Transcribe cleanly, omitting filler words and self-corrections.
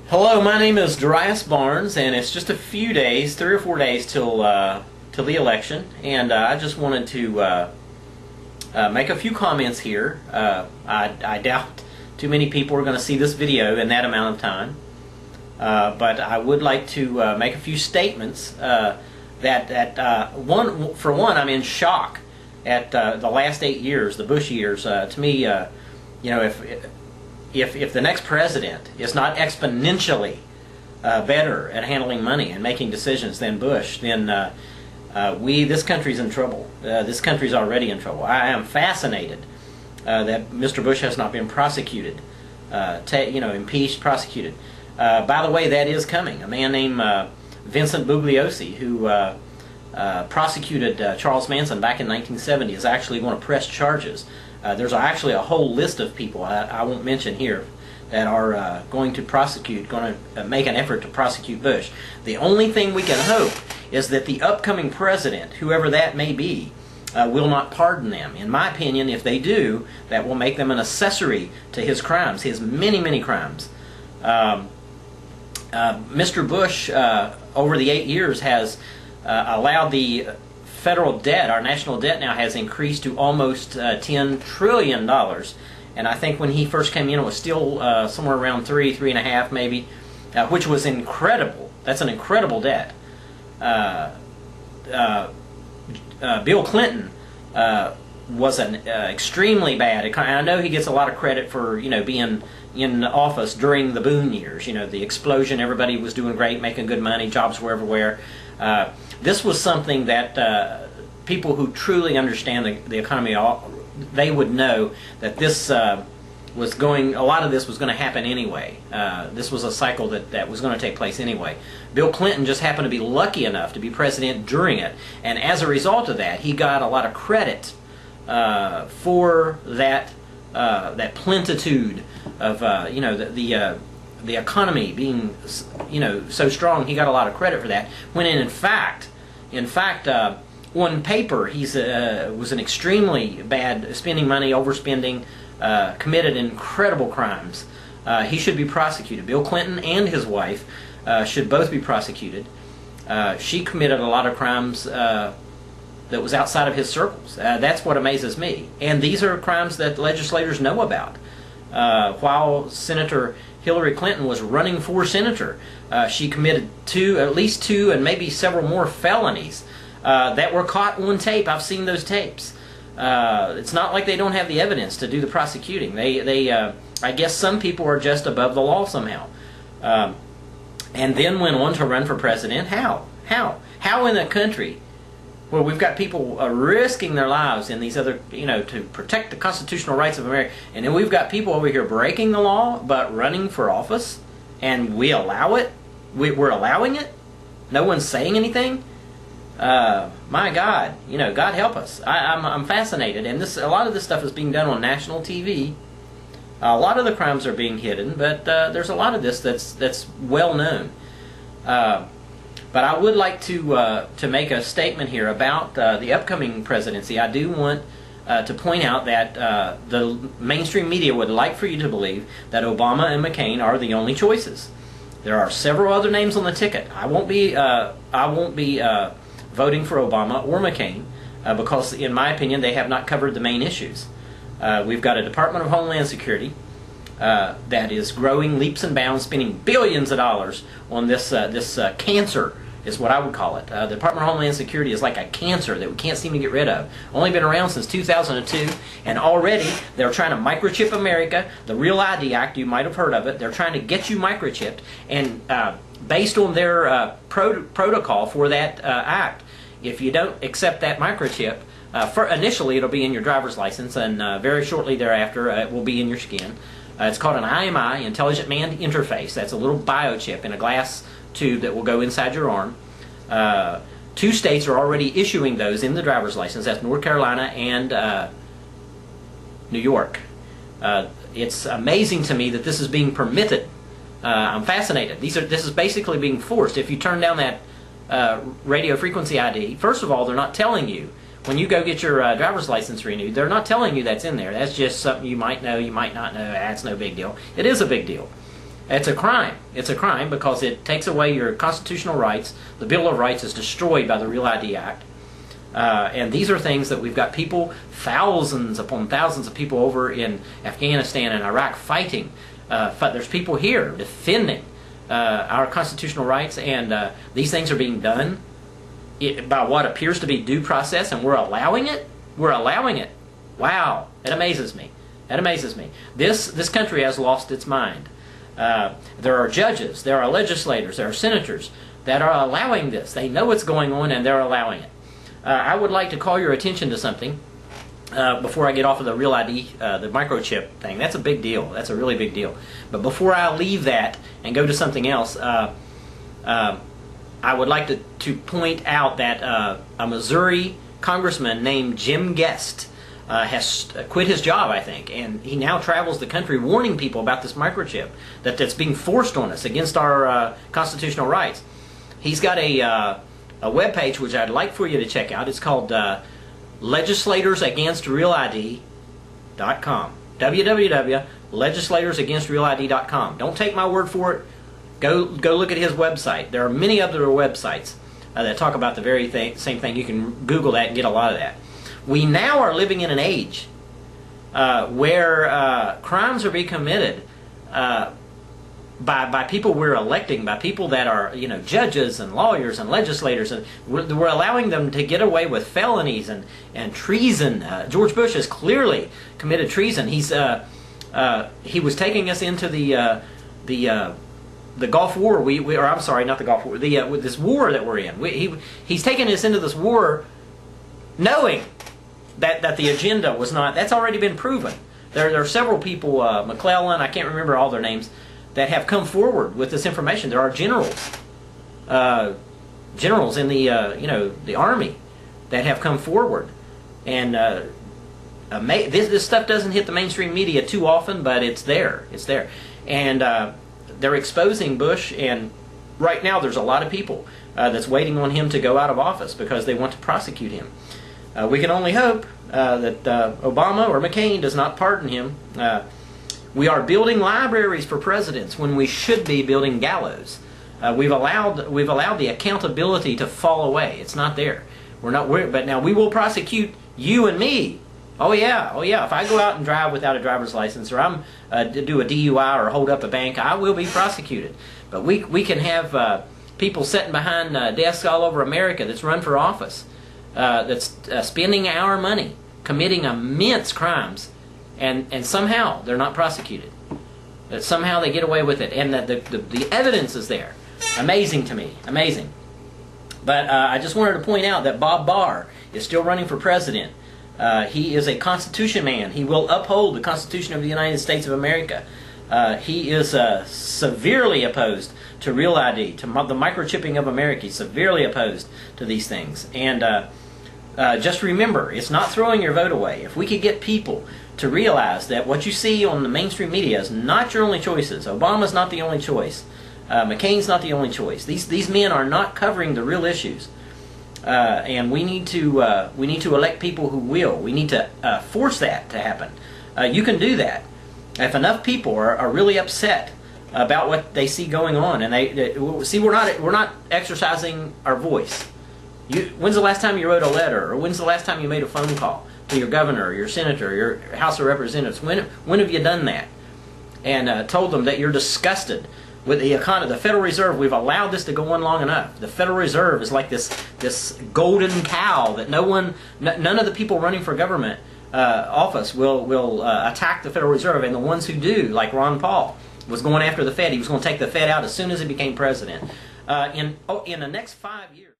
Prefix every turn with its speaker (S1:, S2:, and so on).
S1: Hello, my name is Darius Barnes, and it's just a few days, 3 or 4 days till the election, and I just wanted to make a few comments here. I doubt too many people are going to see this video in that amount of time, but I would like to make a few statements for one, I'm in shock at the last 8 years, the Bush years. To me, if the next president is not exponentially better at handling money and making decisions than Bush, then this country's in trouble. This country's already in trouble. I am fascinated that Mr. Bush has not been prosecuted, impeached, prosecuted. By the way, that is coming. A man named Vincent Bugliosi, who prosecuted Charles Manson back in 1970, is actually going to press charges. There's actually a whole list of people I won't mention here that are going to make an effort to prosecute Bush. The only thing we can hope is that the upcoming president, whoever that may be, will not pardon them. In my opinion, if they do, that will make them an accessory to his crimes, his many, many crimes. Mr. Bush, over the 8 years, has allowed the federal debt, our national debt now has increased to almost $10 trillion. And I think when he first came in, it was still somewhere around three and a half maybe, which was incredible. That's an incredible debt. Bill Clinton was an extremely bad. I know he gets a lot of credit for being in office during the boom years. The explosion, everybody was doing great, making good money, jobs were everywhere. This was something that people who truly understand the economy, they would know that this was going. A lot of this was going to happen anyway. This was a cycle that was going to take place anyway. Bill Clinton just happened to be lucky enough to be president during it, and as a result of that, he got a lot of credit for that plenitude of the economy being so strong. He got a lot of credit for that, when in fact on paper he's was an extremely bad, spending money, overspending, committed incredible crimes. He should be prosecuted. Bill Clinton and his wife should both be prosecuted. She committed a lot of crimes that was outside of his circles. That's what amazes me. And these are crimes that legislators know about. While Senator Hillary Clinton was running for senator, she committed at least two and maybe several more felonies that were caught on tape. I've seen those tapes. It's not like they don't have the evidence to do the prosecuting. I guess some people are just above the law somehow. And then went on to run for president. How in a country where we've got people risking their lives in these other, to protect the constitutional rights of America, and then we've got people over here breaking the law but running for office, and we allow it? We're allowing it? No one's saying anything? My God, God help us. I'm fascinated, and a lot of this stuff is being done on national TV. A lot of the crimes are being hidden, but there's a lot of this that's well known. But I would like to make a statement here about the upcoming presidency. I do want to point out that the mainstream media would like for you to believe that Obama and McCain are the only choices. There are several other names on the ticket. I won't be voting for Obama or McCain because, in my opinion, they have not covered the main issues. We've got a Department of Homeland Security that is growing leaps and bounds, spending billions of dollars on this cancer, is what I would call it. The Department of Homeland Security is like a cancer that we can't seem to get rid of. Only been around since 2002, and already they're trying to microchip America. The Real ID Act, you might have heard of it. They're trying to get you microchipped, and based on their protocol for that act, if you don't accept that microchip, initially it'll be in your driver's license, and very shortly thereafter it will be in your skin. It's called an IMI, Intelligent Man Interface. That's a little biochip in a glass tube that will go inside your arm. 2 states are already issuing those in the driver's license. That's North Carolina and New York. It's amazing to me that this is being permitted. I'm fascinated. This is basically being forced. If you turn down that radio frequency ID, first of all, they're not telling you. When you go get your driver's license renewed, they're not telling you that's in there. That's just something you might know, you might not know. That's no big deal. It is a big deal. It's a crime. It's a crime because it takes away your constitutional rights. The Bill of Rights is destroyed by the Real ID Act. And these are things that we've got people, thousands upon thousands of people over in Afghanistan and Iraq fighting. There's people here defending our constitutional rights, and these things are being done by what appears to be due process, and we're allowing it? We're allowing it. Wow. It amazes me. It amazes me. This country has lost its mind. There are judges, there are legislators, there are senators that are allowing this. They know what's going on, and they're allowing it. I would like to call your attention to something before I get off of the Real ID, the microchip thing. That's a big deal. That's a really big deal. But before I leave that and go to something else, I would like to point out that a Missouri congressman named Jim Guest has quit his job, I think, and he now travels the country warning people about this microchip that's being forced on us against our constitutional rights. He's got a webpage which I'd like for you to check out. It's called legislatorsagainstrealid.com. www.legislatorsagainstrealid.com. Don't take my word for it. Go look at his website. There are many other websites that talk about the very same thing. You can Google that and get a lot of that. We now are living in an age where crimes are being committed by people we're electing, by people that are, judges and lawyers and legislators, and we're allowing them to get away with felonies and treason. George Bush has clearly committed treason. He was taking us into the Gulf War. Or I'm sorry, not the Gulf War. With this war that we're in. He's taking us into this war, knowing that the agenda was not. That's already been proven. There are several people, McClellan, I can't remember all their names, that have come forward with this information. There are generals in the Army that have come forward, and this stuff doesn't hit the mainstream media too often, but it's there. It's there, and they're exposing Bush. And right now, there's a lot of people that's waiting on him to go out of office because they want to prosecute him. We can only hope that Obama or McCain does not pardon him. We are building libraries for presidents when we should be building gallows. We've allowed the accountability to fall away. It's not there. But now we will prosecute you and me. Oh yeah. If I go out and drive without a driver's license, or I'm do a DUI or hold up a bank, I will be prosecuted. But we can have people sitting behind desks all over America that's run for office, that's spending our money, committing immense crimes. And somehow they're not prosecuted. That somehow they get away with it, and that the evidence is there. Amazing to me, amazing. But I just wanted to point out that Bob Barr is still running for president. He is a Constitution man. He will uphold the Constitution of the United States of America. He is severely opposed to Real ID, to the microchipping of America. He's severely opposed to these things. And just remember, it's not throwing your vote away. If we could get people to realize that what you see on the mainstream media is not your only choices. Obama's not the only choice. McCain's not the only choice. These men are not covering the real issues, and we need to elect people who will. We need to force that to happen. You can do that if enough people are really upset about what they see going on, and they see we're not exercising our voice. When's the last time you wrote a letter, or when's the last time you made a phone call to your governor, or your senator, or your House of Representatives? When have you done that? And told them that you're disgusted with the economy. The Federal Reserve, we've allowed this to go on long enough. The Federal Reserve is like this golden cow that none of the people running for government office will attack the Federal Reserve, and the ones who do, like Ron Paul, was going after the Fed. He was going to take the Fed out as soon as he became president. In the next 5 years.